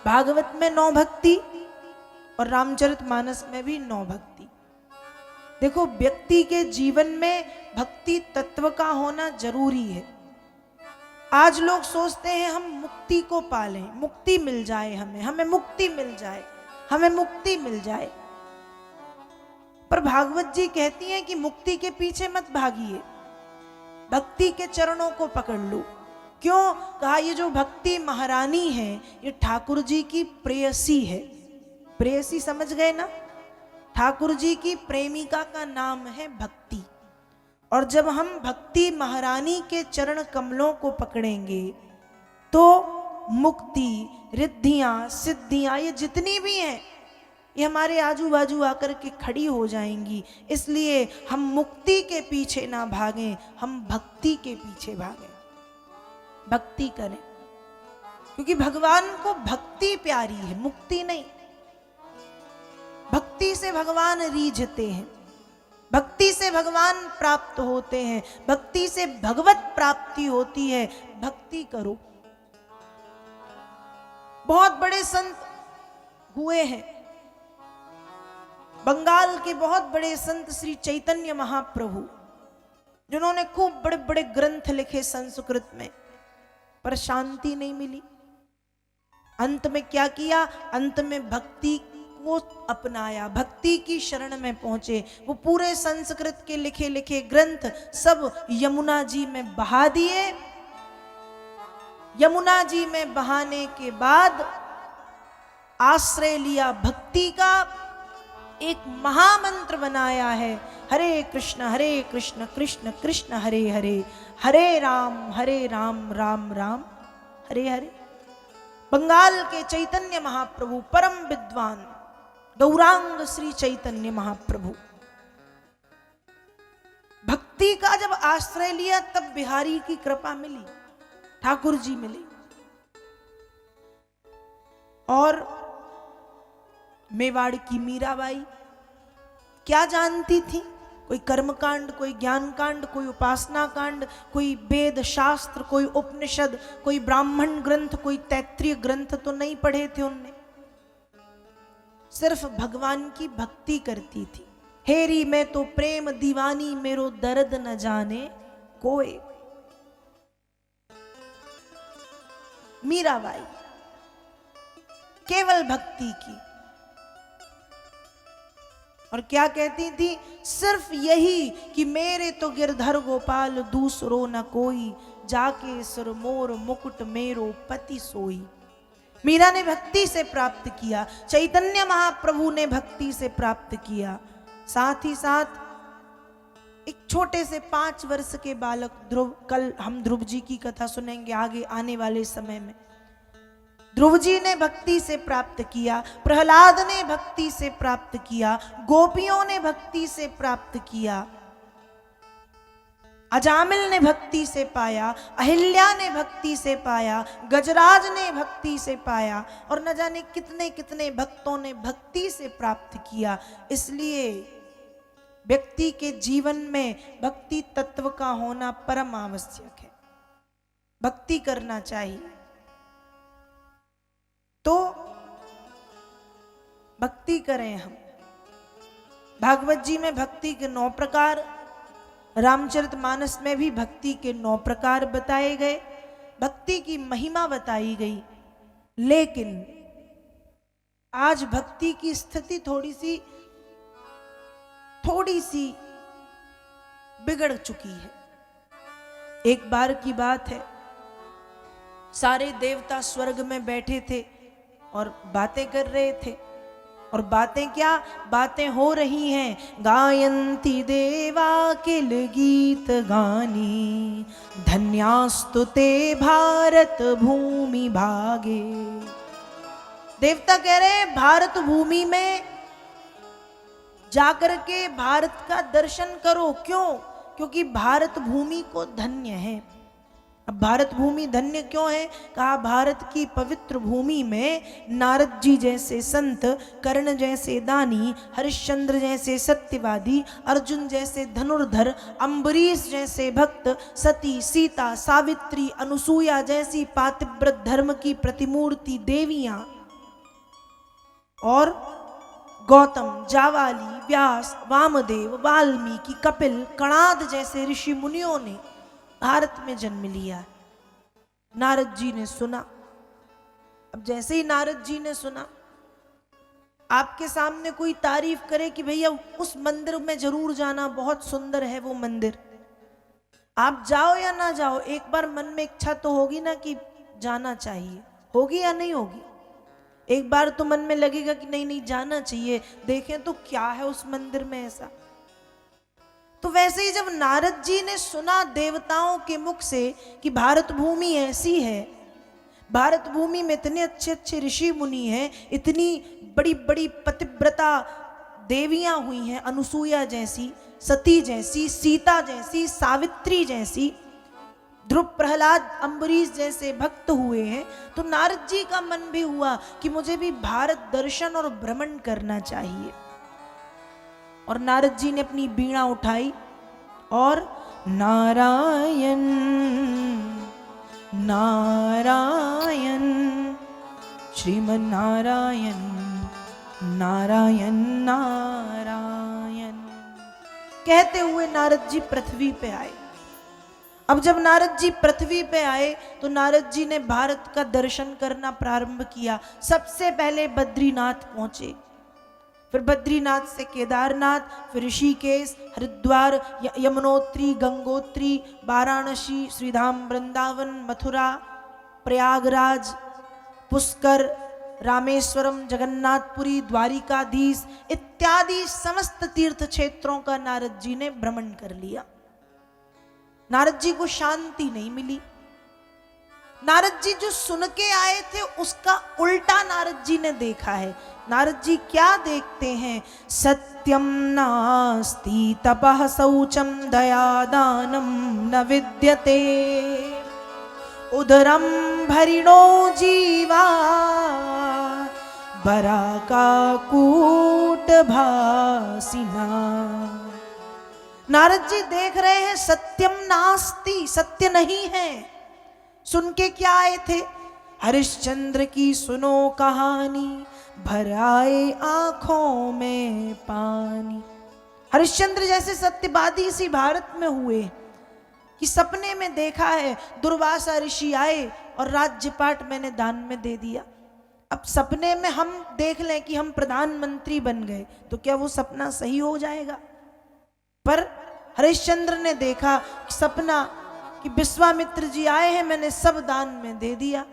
भागवत में 9 भक्ति और रामचरितमानस में भी 9 भक्ति। देखो, व्यक्ति के जीवन में भक्ति तत्व का होना जरूरी है। आज लोग सोचते हैं हम मुक्ति को पालें, मुक्ति मिल जाए, हमें मुक्ति मिल जाए, हमें मुक्ति मिल जाए। पर भागवत जी कहती हैं कि मुक्ति के पीछे मत भागिए, भक्ति के चरणों को पकड़ लो। क्यों? कहा ये जो भक्ति महारानी है ये ठाकुर जी की प्रेयसी है। प्रेयसी समझ गए ना? ठाकुर जी की प्रेमिका का नाम है भक्ति। और जब हम भक्ति महारानी के चरण कमलों को पकड़ेंगे तो मुक्ति, रिद्धियां, सिद्धियां ये जितनी भी हैं ये हमारे आजू बाजू आकर के खड़ी हो जाएंगी। इसलिए हम मुक्ति के पीछे ना भागें, हम भक्ति के पीछे भागें, भक्ति करें। क्योंकि भगवान को भक्ति प्यारी है, मुक्ति नहीं। भक्ति से भगवान रीझते हैं, भक्ति से भगवान प्राप्त होते हैं, भक्ति से भगवत प्राप्ति होती है। भक्ति करो। बहुत बड़े संत हुए हैं, बंगाल के बहुत बड़े संत श्री चैतन्य महाप्रभु, जिन्होंने खूब बड़े बड़े ग्रंथ लिखे संस्कृत में, पर शांति नहीं मिली। अंत में क्या किया? अंत में भक्ति को अपनाया, भक्ति की शरण में पहुंचे। वो पूरे संस्कृत के लिखे लिखे ग्रंथ सब यमुना जी में बहा दिए। यमुना जी में बहाने के बाद आश्रय लिया भक्ति का, एक महामंत्र बनाया है, हरे कृष्ण कृष्ण कृष्ण हरे हरे, हरे राम राम राम हरे हरे। बंगाल के चैतन्य महाप्रभु, परम विद्वान गौरांग श्री चैतन्य महाप्रभु, भक्ति का जब आश्रय लिया तब बिहारी की कृपा मिली, ठाकुर जी मिले। और मेवाड़ की मीराबाई क्या जानती थी? कोई कर्मकांड, कोई ज्ञान कांड, कोई उपासना कांड, कोई वेद शास्त्र, कोई उपनिषद, कोई ब्राह्मण ग्रंथ, कोई तैत्रीय ग्रंथ तो नहीं पढ़े थे उनने। सिर्फ भगवान की भक्ति करती थी। हेरी मैं तो प्रेम दीवानी, मेरो दर्द न जाने कोई। मीराबाई केवल भक्ति की। और क्या कहती थी? सिर्फ यही कि मेरे तो गिरधर गोपाल दूसरो न कोई, जाके सुर मोर मुकुट मेरो पति सोई। मीरा ने भक्ति से प्राप्त किया, चैतन्य महाप्रभु ने भक्ति से प्राप्त किया। साथ ही साथ एक छोटे से 5 वर्ष के बालक ध्रुव, कल हम ध्रुव जी की कथा सुनेंगे आगे आने वाले समय में। ध्रुव जी ने भक्ति से प्राप्त किया, प्रहलाद ने भक्ति से प्राप्त किया, गोपियों ने भक्ति से प्राप्त किया, अजामिल ने भक्ति से पाया, अहिल्या ने भक्ति से पाया, गजराज ने भक्ति से पाया, और न जाने कितने कितने भक्तों ने भक्ति से प्राप्त किया। इसलिए व्यक्ति के जीवन में भक्ति तत्व का होना परम आवश्यक है। भक्ति करना चाहिए। तो भक्ति करें हम। भागवत जी में भक्ति के 9 प्रकार, रामचरितमानस में भी भक्ति के 9 प्रकार बताए गए, भक्ति की महिमा बताई गई। लेकिन आज भक्ति की स्थिति थोड़ी सी बिगड़ चुकी है। एक बार की बात है, सारे देवता स्वर्ग में बैठे थे और बातें कर रहे थे। और बातें क्या? बातें हो रही हैं, गायन्ति देवा किल गीत गानी, धन्यास्तुते भारत भूमि भागे। देवता कह रहे हैं भारत भूमि में जाकर के भारत का दर्शन करो। क्यों? क्योंकि भारत भूमि को धन्य है। अब भारत भूमि धन्य क्यों है? कहा भारत की पवित्र भूमि में नारद जी जैसे संत, कर्ण जैसे दानी, हरिश्चंद्र जैसे सत्यवादी, अर्जुन जैसे धनुर्धर, अम्बरीश जैसे भक्त, सती, सीता, सावित्री, अनुसूया जैसी पातिव्रत धर्म की प्रतिमूर्ति देवियां और गौतम, जावाली, व्यास, वामदेव, वाल्मीकि, कपिल, कणाद जैसे ऋषि मुनियों ने भारत में जन्म लिया। नारद जी ने सुना। अब जैसे ही नारद जी ने सुना, आपके सामने कोई तारीफ करे कि भैया उस मंदिर में जरूर जाना, बहुत सुंदर है वो मंदिर, आप जाओ या ना जाओ, एक बार मन में इच्छा तो होगी ना कि जाना चाहिए, होगी या नहीं होगी? एक बार तो मन में लगेगा कि नहीं नहीं जाना चाहिए, देखें तो क्या है उस मंदिर में ऐसा। तो वैसे ही जब नारद जी ने सुना देवताओं के मुख से कि भारत भूमि ऐसी है, भारत भूमि में इतने अच्छे अच्छे ऋषि मुनि हैं, इतनी बड़ी बड़ी पतिव्रता देवियां हुई हैं, अनुसुईया जैसी, सती जैसी, सीता जैसी, सावित्री जैसी, ध्रुव, प्रहलाद, अम्बरीश जैसे भक्त हुए हैं, तो नारद जी का मन भी हुआ कि मुझे भी भारत दर्शन और भ्रमण करना चाहिए। और नारद जी ने अपनी बीणा उठाई और नारायण नारायण श्रीमन नारायण नारायण नारायण कहते हुए नारद जी पृथ्वी पे आए। अब जब नारद जी पृथ्वी पे आए तो नारद जी ने भारत का दर्शन करना प्रारंभ किया। सबसे पहले बद्रीनाथ पहुंचे, फिर बद्रीनाथ से केदारनाथ, फिर ऋषिकेश, हरिद्वार, यमुनोत्री, गंगोत्री, वाराणसी, श्रीधाम, वृंदावन, मथुरा, प्रयागराज, पुष्कर, रामेश्वरम, जगन्नाथपुरी, द्वारिकाधीश इत्यादि समस्त तीर्थ क्षेत्रों का नारद जी ने भ्रमण कर लिया। नारद जी को शांति नहीं मिली। नारद जी जो सुन के आए थे उसका उल्टा नारद जी ने देखा है। नारद जी क्या देखते हैं? सत्यम नास्ति तपः शौचम दयादानम न विद्यते उदरम भरिणो जीवा बराका कूट भासिना। नारद जी देख रहे हैं सत्यम नास्ति, सत्य नहीं है। सुन के क्या आए थे? हरिश्चंद्र की सुनो कहानी, भर आए आंखों में पानी। हरिश्चंद्र जैसे सत्यवादी इसी भारत में हुए कि सपने में देखा है दुर्वासा ऋषि आए और राज्यपाट मैंने दान में दे दिया। अब सपने में हम देख लें कि हम प्रधानमंत्री बन गए तो क्या वो सपना सही हो जाएगा? पर हरिश्चंद्र ने देखा सपना कि विश्वामित्र जी आए हैं, मैंने सब दान में दे दिया।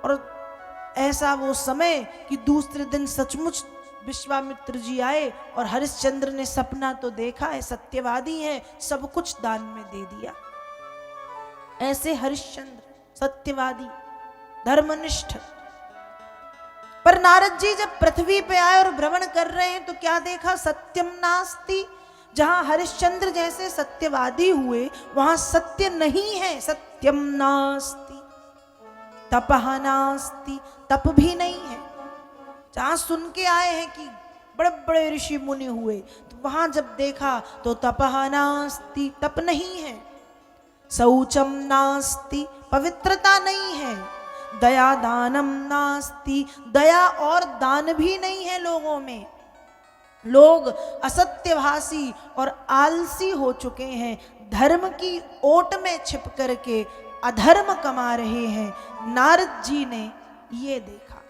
और ऐसा वो समय कि दूसरे दिन सचमुच विश्वामित्र जी आए और हरिश्चंद्र ने सपना तो देखा है, सत्यवादी है, सब कुछ दान में दे दिया। ऐसे हरिश्चंद्र सत्यवादी, धर्मनिष्ठ। पर नारद जी जब पृथ्वी पे आए और भ्रमण कर रहे हैं तो क्या देखा? सत्यम नास्ति। जहां हरिश्चंद्र जैसे सत्यवादी हुए वहां सत्य नहीं है, सत्यम नास्ति। तपः नास्ति, तप भी नहीं है। जहां सुन के आए हैं कि बड़े बड़े ऋषि मुनि हुए तो वहां जब देखा तो तपः नास्ति, तप नहीं है। शौचम नास्ति, पवित्रता नहीं है। दया दानम नास्ति, दया और दान भी नहीं है लोगों में। लोग असत्यभाषी और आलसी हो चुके हैं, धर्म की ओट में छिप करके अधर्म कमा रहे हैं। नारद जी ने ये देखा।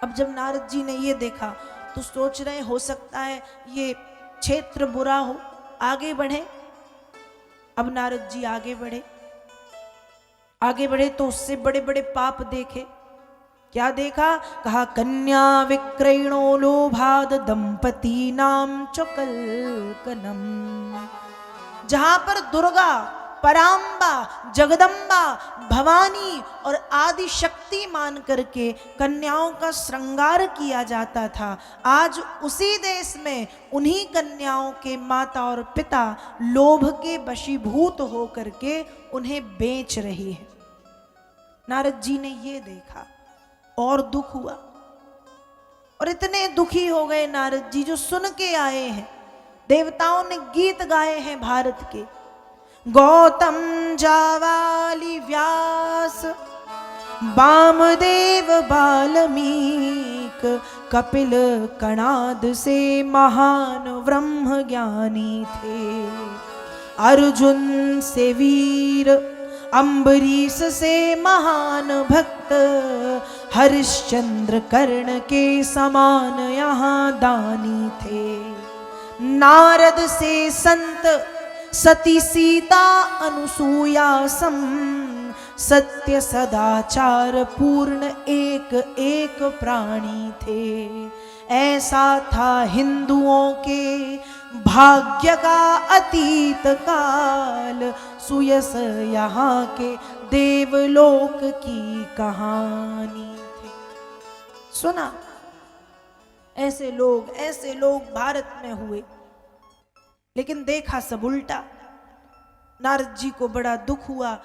अब जब नारद जी ने ये देखा तो सोच रहे हो सकता है ये क्षेत्र बुरा हो, आगे बढ़े। अब नारद जी आगे बढ़े। आगे बढ़े तो उससे बड़े बड़े पाप देखे। क्या देखा? कहा कन्या विक्रयणो लोभाद दंपती नाम चकलकनम। जहां पर दुर्गा, पराम्बा, जगदम्बा, भवानी और आदि शक्ति मान करके कन्याओं का श्रृंगार किया जाता था, आज उसी देश में उन्हीं कन्याओं के माता और पिता लोभ के वशीभूत हो करके उन्हें बेच रहे हैं। नारद जी ने ये देखा और दुख हुआ और इतने दुखी हो गए नारद जी जो सुन के आए हैं। देवताओं ने गीत गाए हैं भारत के। गौतम, जावाली, व्यास, वामदेव बाल्मीक कपिल कणाद से महान ब्रह्म ज्ञानी थे। अर्जुन से वीर अम्बरीश से महान भक्त, हरिश्चंद्र कर्ण के समान यहाँ दानी थे। नारद से संत सती सीता अनुसूया सम, सत्य सदाचार पूर्ण एक एक प्राणी थे। ऐसा था हिंदुओं के भाग्य का अतीत काल, सुयस यहाँ के देवलोक की कहानी थी। सुना, ऐसे लोग भारत में हुए, लेकिन देखा सब उल्टा। नारद जी को बड़ा दुख हुआ,